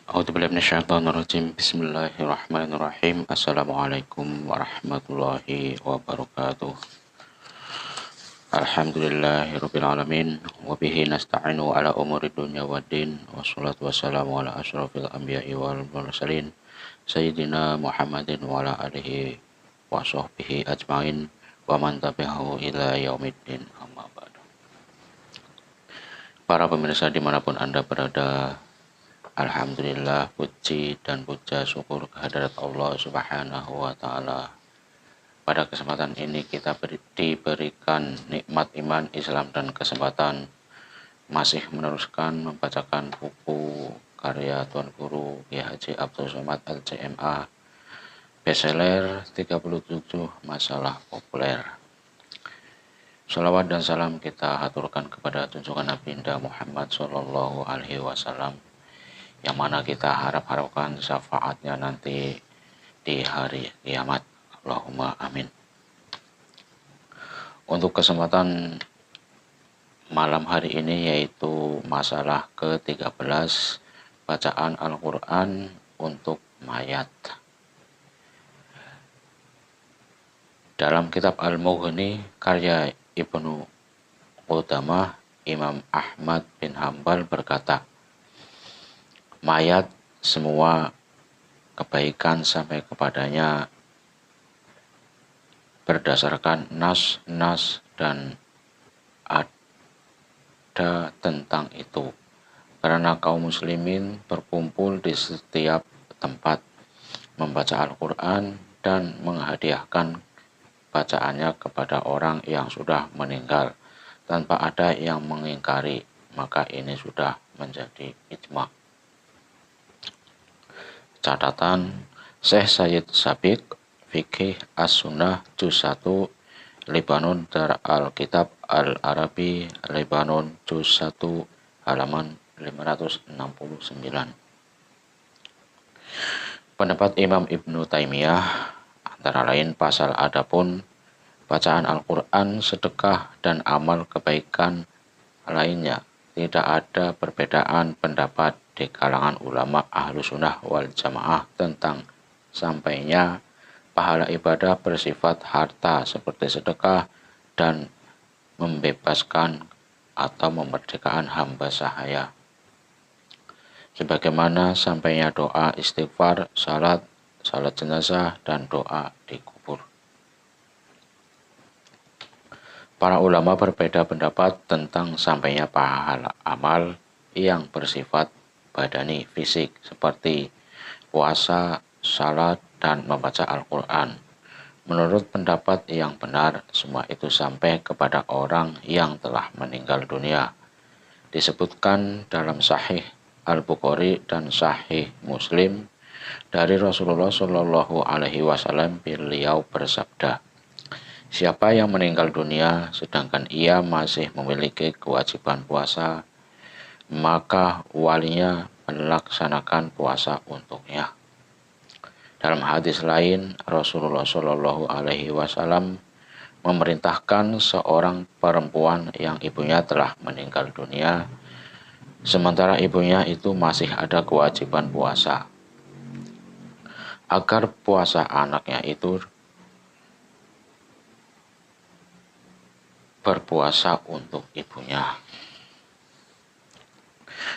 A'udzubillahi minasyaitonirrajim. Bismillahirrahmanirrahim. Assalamualaikum warahmatullahi wabarakatuh. Alhamdulillahirabbil alamin wa bihi nasta'inu ala umuri dunya waddin wassalatu wassalamu ala asyrafil anbiya'i wal mursalin sayyidina Muhammadin wa ala alihi wa sahbihi ajmain wa man tabi'ahu ila yaumiddin, amma ba'du. Para pemirsa dimanapun Anda berada, alhamdulillah, puji dan puja syukur kehadirat Allah Subhanahu wa Ta'ala. Pada kesempatan ini kita diberikan nikmat iman, Islam, dan kesempatan masih meneruskan membacakan buku karya Tuan Guru Kiai Haji Abdul Somad LCMA, bestseller 37 Masalah Populer. Shalawat dan salam kita haturkan kepada junjungan Nabi Muhammad Sallallahu Alaihi Wasallam, yang mana kita harapkan syafaatnya nanti di hari kiamat. Allahumma amin. Untuk kesempatan malam hari ini yaitu masalah ke-13, bacaan Al-Quran untuk mayat. Dalam kitab Al-Mughni karya Ibnu Qudamah, Imam Ahmad bin Hambal berkata, mayat semua kebaikan sampai kepadanya berdasarkan nas dan ada tentang itu, karena kaum muslimin berkumpul di setiap tempat membaca Al-Quran dan menghadiahkan bacaannya kepada orang yang sudah meninggal tanpa ada yang mengingkari, maka ini sudah menjadi ijma'. Catatan Syekh Sayyid Sabiq, Fikih As-Sunnah Juz 1, Lebanon, Dar Al-Kitab Al-Arabi, Lebanon, Juz 1, halaman 569. Pendapat Imam Ibnu Taimiyah antara lain pasal adapun bacaan Al-Quran, sedekah, dan amal kebaikan lainnya, tidak ada perbedaan pendapat di kalangan ulama ahlu sunnah wal jamaah tentang sampainya pahala ibadah bersifat harta seperti sedekah dan membebaskan atau memerdekakan hamba sahaya, sebagaimana sampainya doa istighfar, salat jenazah, dan doa di kubur. Para ulama berbeda pendapat tentang sampainya pahala amal yang bersifat badani, fisik, seperti puasa, salat, dan membaca Al-Quran. Menurut pendapat yang benar, semua itu sampai kepada orang yang telah meninggal dunia. Disebutkan dalam Sahih Al-Bukhari dan Sahih Muslim dari Rasulullah Shallallahu Alaihi Wasallam, beliau bersabda, siapa yang meninggal dunia sedangkan ia masih memiliki kewajiban puasa, maka walinya melaksanakan puasa untuknya. Dalam hadis lain, Rasulullah Shallallahu Alaihi Wasallam memerintahkan seorang perempuan yang ibunya telah meninggal dunia, sementara ibunya itu masih ada kewajiban puasa, agar puasa anaknya itu berpuasa untuk ibunya.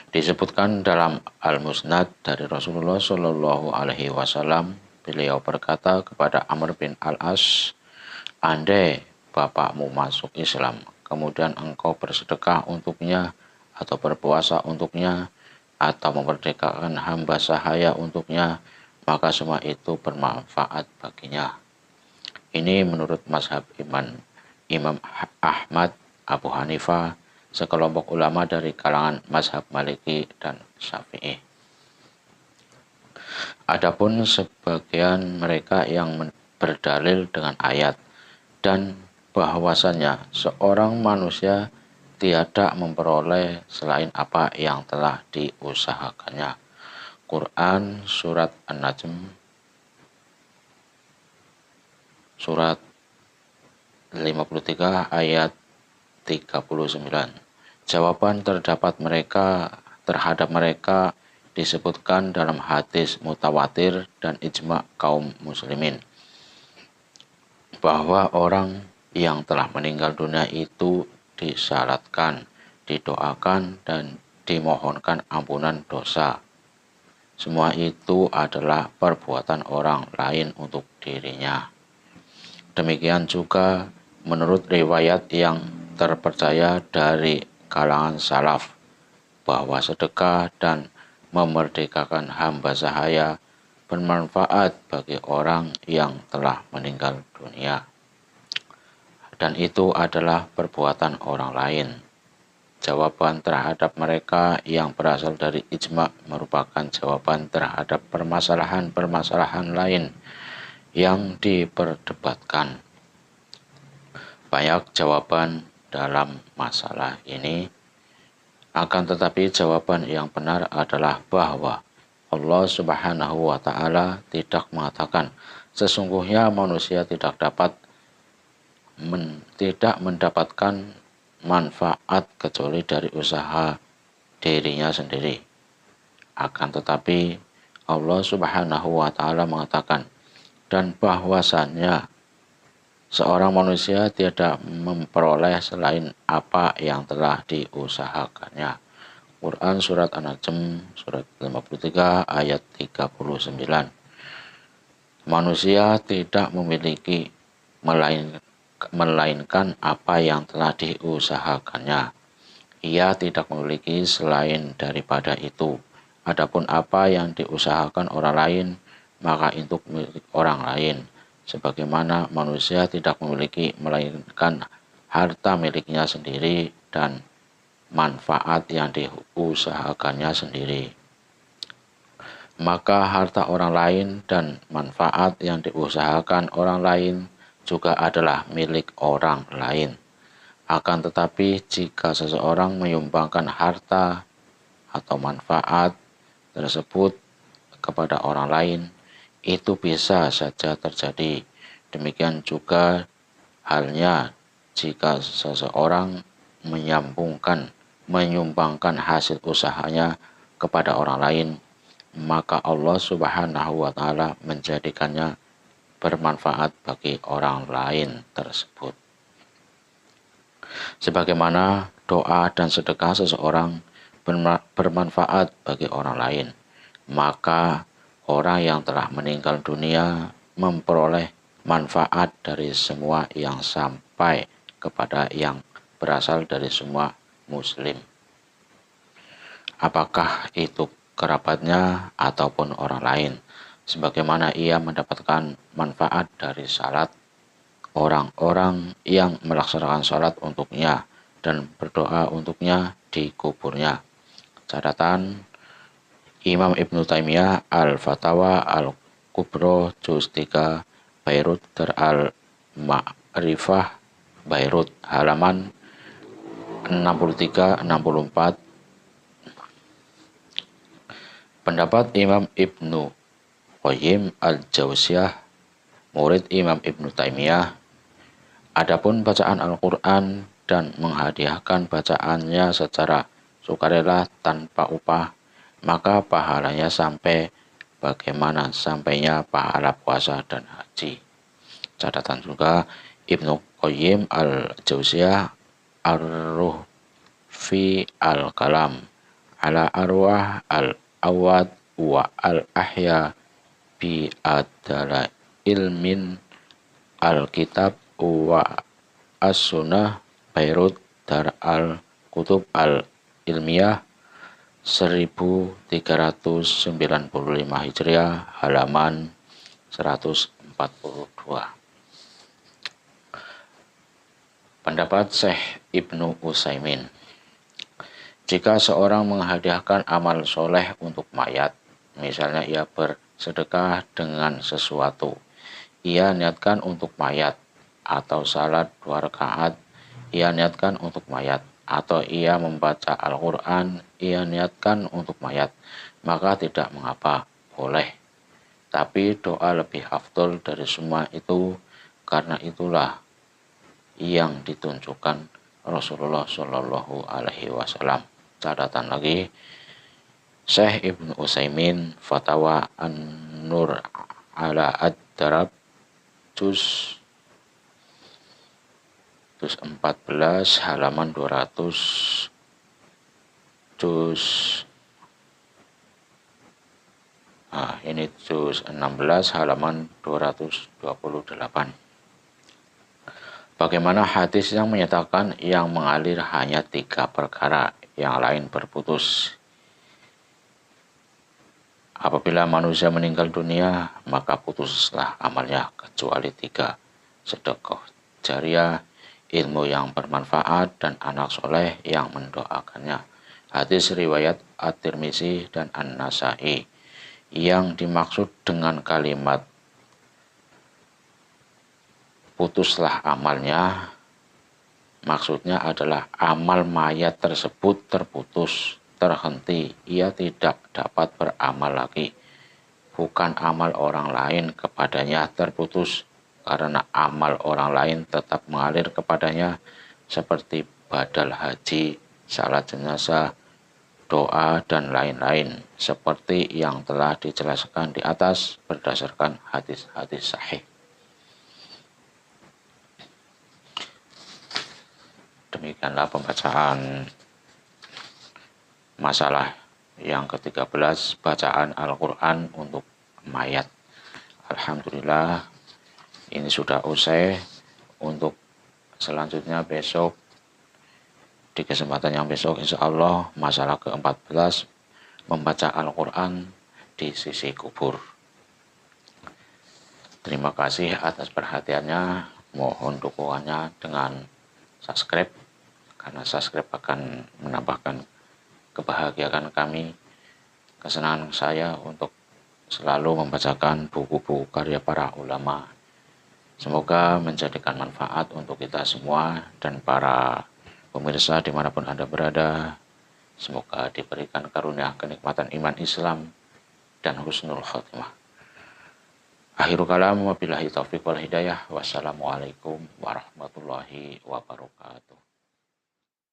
Disebutkan dalam Al-Musnad dari Rasulullah Shallallahu Alaihi Wasallam, beliau berkata kepada Amr bin Al-As, andai bapakmu masuk Islam, kemudian engkau bersedekah untuknya, atau berpuasa untuknya, atau memerdekakan hamba sahaya untuknya, maka semua itu bermanfaat baginya. Ini menurut mazhab Imam Ahmad, Abu Hanifah, sekelompok ulama dari kalangan mazhab Maliki dan Syafi'i. Adapun sebagian mereka yang berdalil dengan ayat dan bahwasannya seorang manusia tidak memperoleh selain apa yang telah diusahakannya. Quran surat An-Najm surat 53 ayat 39. Jawaban terhadap mereka disebutkan dalam hadis mutawatir dan ijma kaum muslimin bahwa orang yang telah meninggal dunia itu disyaratkan, didoakan, dan dimohonkan ampunan dosa. Semua itu adalah perbuatan orang lain untuk dirinya. Demikian juga menurut riwayat yang terpercaya dari kalangan salaf bahwa sedekah dan memerdekakan hamba sahaya bermanfaat bagi orang yang telah meninggal dunia. Dan itu adalah perbuatan orang lain. Jawaban terhadap mereka yang berasal dari ijma merupakan jawaban terhadap permasalahan-permasalahan lain yang diperdebatkan. Banyak jawaban dalam masalah ini, akan tetapi jawaban yang benar adalah bahwa Allah Subhanahu wa Ta'ala tidak mengatakan sesungguhnya manusia tidak mendapatkan manfaat kecuali dari usaha dirinya sendiri. Akan tetapi Allah Subhanahu wa Ta'ala mengatakan, dan bahwasannya seorang manusia tidak memperoleh selain apa yang telah diusahakannya. Quran Surat An-Najm Surat 53 ayat 39. Manusia tidak memiliki melainkan apa yang telah diusahakannya. Ia tidak memiliki selain daripada itu. Adapun apa yang diusahakan orang lain, maka itu milik orang lain. Sebagaimana manusia tidak memiliki melainkan harta miliknya sendiri dan manfaat yang diusahakannya sendiri. Maka harta orang lain dan manfaat yang diusahakan orang lain juga adalah milik orang lain. Akan tetapi jika seseorang menyumbangkan harta atau manfaat tersebut kepada orang lain, itu bisa saja terjadi. Demikian juga halnya jika seseorang menyumbangkan hasil usahanya kepada orang lain, maka Allah Subhanahu wa Ta'ala menjadikannya bermanfaat bagi orang lain tersebut. Sebagaimana doa dan sedekah seseorang bermanfaat bagi orang lain, maka orang yang telah meninggal dunia memperoleh manfaat dari semua yang sampai kepada yang berasal dari semua muslim. Apakah itu kerabatnya ataupun orang lain, sebagaimana ia mendapatkan manfaat dari salat orang-orang yang melaksanakan salat untuknya dan berdoa untuknya di kuburnya. Catatan Imam Ibnu Taimiyah Al-Fatawa Al-Kubro Juz 3 Beirut Dar Al-Ma'rifah Beirut halaman 63-64. Pendapat Imam Ibnu Qayyim Al-Jauziyah, murid Imam Ibnu Taimiyah, adapun bacaan Al-Quran dan menghadiahkan bacaannya secara sukarela tanpa upah, maka pahalanya sampai bagaimana sampainya pahala puasa dan haji. Catatan juga Ibnu Qayyim Al-Jauziyah Ar-Ruh fi Al-Kalam ala Arwah Al-Awad wa Al-Ahya bi Adala Ilmin Al-Kitab wa As-Sunnah Beirut Dar Al-Kutub Al-Ilmiyah 1395 Hijriah halaman 142. Pendapat Syekh Ibnu Utsaimin, jika seorang menghadiahkan amal soleh untuk mayat, misalnya ia bersedekah dengan sesuatu, ia niatkan untuk mayat, atau salat 2 rakaat, ia niatkan untuk mayat, atau ia membaca Al-Quran, ia niatkan untuk mayat, maka tidak mengapa, boleh. Tapi doa lebih afdol dari semua itu, karena itulah yang ditunjukkan Rasulullah Shallallahu Alaihi Wasallam. Catatan lagi, Syekh Ibnu Utsaimin Fatawa An-Nur ala Ad-Darab juz 14 halaman 200, juz ini juz 16 halaman 228. Bagaimana hadis yang menyatakan yang mengalir hanya 3 perkara, yang lain berputus. Apabila manusia meninggal dunia, maka putuslah amalnya kecuali 3, sedekah jariah, ilmu yang bermanfaat, dan anak soleh yang mendoakannya. Hadis riwayat At-Tirmizi dan An-Nasai. Yang dimaksud dengan kalimat putuslah amalnya, maksudnya adalah amal mayat tersebut terputus, terhenti, ia tidak dapat beramal lagi. Bukan amal orang lain kepadanya terputus, karena amal orang lain tetap mengalir kepadanya, seperti badal haji, salat jenazah, doa, dan lain-lain, seperti yang telah dijelaskan di atas berdasarkan hadis-hadis sahih. Demikianlah pembacaan masalah yang ke-13, bacaan Al-Quran untuk mayat. Alhamdulillah, ini sudah usai. Untuk selanjutnya besok, di kesempatan yang besok insya Allah, masalah ke-14, membaca Al-Quran di sisi kubur. Terima kasih atas perhatiannya. Mohon dukungannya dengan subscribe, karena subscribe akan menambahkan kebahagiaan kami, kesenangan saya untuk selalu membacakan buku-buku karya para ulama. Semoga menjadikan manfaat untuk kita semua dan para pemirsa dimanapun Anda berada. Semoga diberikan karunia kenikmatan iman Islam dan husnul khotimah. Akhirul kalam, wabillahi taufiq wal hidayah. Wassalamualaikum warahmatullahi wabarakatuh.